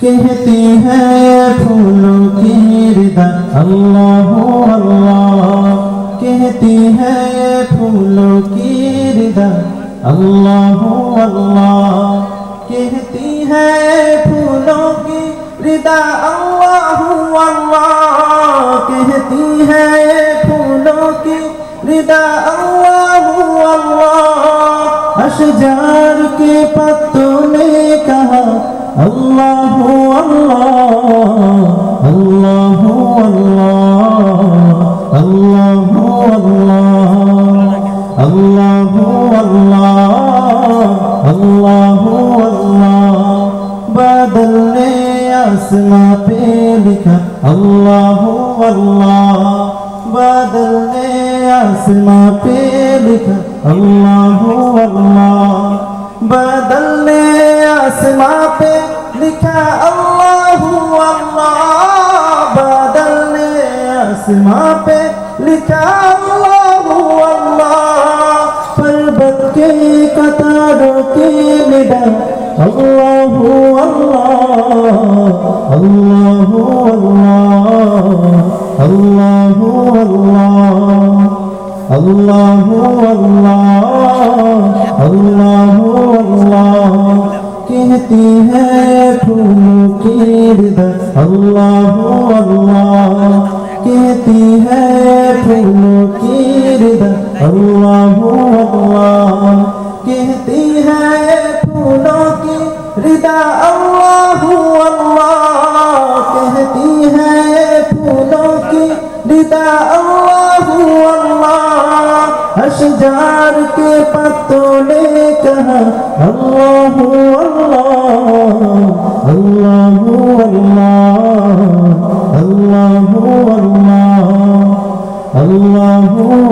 कहती है फूलों की रिदा अल्लाह अल्लाह, कहती है फूलों की रिदा अल्लाह अल्लाह, कहती है फूलों की रिदा अल्लाह अल्लाह, कहती है फूलों की रिदा अल्लाह अल्लाह। अशजार के पत्तों ने कहा अल्लाह अल्लाह अल्लाह अल्लाह अल्लाह अल्लाह अल्लाह अल्लाह अल्लाह। बादल ने आसमां पे लिखा अल्लाह अल्लाह, बादल ने आसमां पे लिखा अल्लाह अल्लाह, बादल ने आसमां पे लिखा अल्लाह अल्लाह, बादल ने आसमां पे लिखा अल्लाह अल्लाह। पर्वत के कतारों के निडा अल्लाह अल्लाह अल्लाह अल्लाह अल्लाह अल्लाह अल्लाह अल्लाह अल्लाह। कहती है फूलों की रिदा अल्लाह अल्लाह, कहती है फूलों की रिदा अल्लाह अल्लाह, कहती है फूलों की रिदा अल्लाह अल्लाह, कहती है फूलों की रिदा अल्लाह अल्लाह। अशजार के पत्तों ने कहा अल्लाह अल्लाह अल्लाह अल्लाह अल्लाह अल्लाह अल्लाह